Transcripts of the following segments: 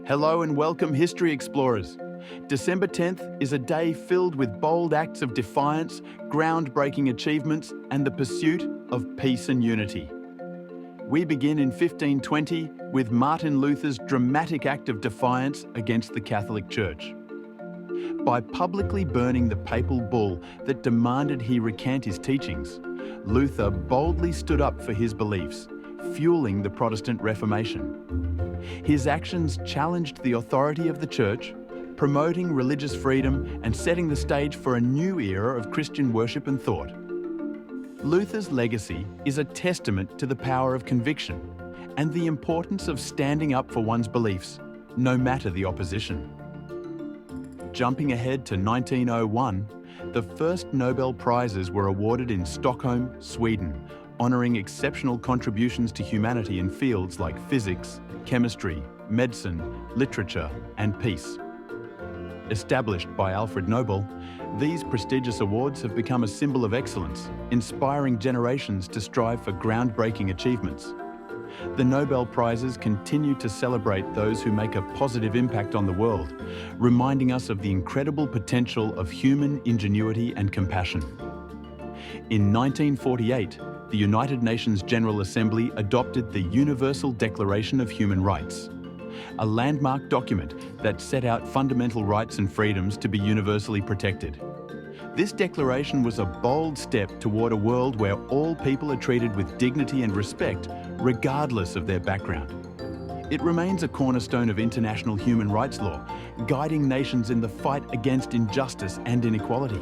Hello and welcome, history explorers. December 10th is a day filled with bold acts of defiance, groundbreaking achievements, and the pursuit of peace and unity. We begin in 1520 with Martin Luther's dramatic act of defiance against the Catholic Church. By publicly burning the papal bull that demanded he recant his teachings, Luther boldly stood up for his beliefs, fueling the Protestant Reformation. His actions challenged the authority of the Church, promoting religious freedom and setting the stage for a new era of Christian worship and thought. Luther's legacy is a testament to the power of conviction and the importance of standing up for one's beliefs, no matter the opposition. Jumping ahead to 1901, the first Nobel Prizes were awarded in Stockholm, Sweden, honouring exceptional contributions to humanity in fields like physics, chemistry, medicine, literature, and peace. Established by Alfred Nobel, these prestigious awards have become a symbol of excellence, inspiring generations to strive for groundbreaking achievements. The Nobel Prizes continue to celebrate those who make a positive impact on the world, reminding us of the incredible potential of human ingenuity and compassion. In 1948, the United Nations General Assembly adopted the Universal Declaration of Human Rights, a landmark document that set out fundamental rights and freedoms to be universally protected. This declaration was a bold step toward a world where all people are treated with dignity and respect, regardless of their background. It remains a cornerstone of international human rights law, guiding nations in the fight against injustice and inequality.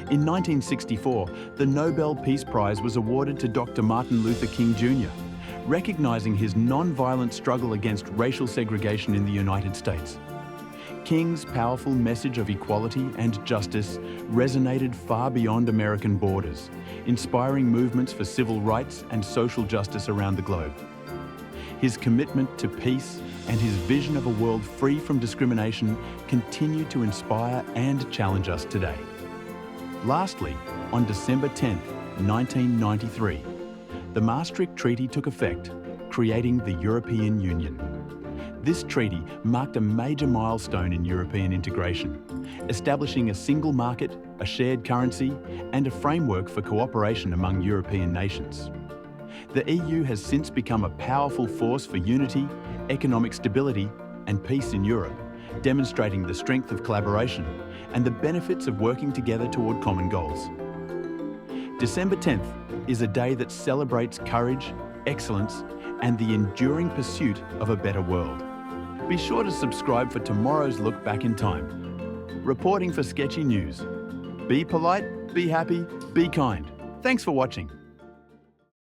In 1964, the Nobel Peace Prize was awarded to Dr. Martin Luther King Jr., recognizing his non-violent struggle against racial segregation in the United States. King's powerful message of equality and justice resonated far beyond American borders, inspiring movements for civil rights and social justice around the globe. His commitment to peace and his vision of a world free from discrimination continue to inspire and challenge us today. Lastly, on December 10, 1993, the Maastricht Treaty took effect, creating the European Union. This treaty marked a major milestone in European integration, establishing a single market, a shared currency, and a framework for cooperation among European nations. The EU has since become a powerful force for unity, economic stability, and peace in Europe, demonstrating the strength of collaboration and the benefits of working together toward common goals. December 10th is a day that celebrates courage, excellence, and the enduring pursuit of a better world. Be sure to subscribe for tomorrow's look back in time. Reporting for Sketchy News. Be polite, be happy, be kind. Thanks for watching.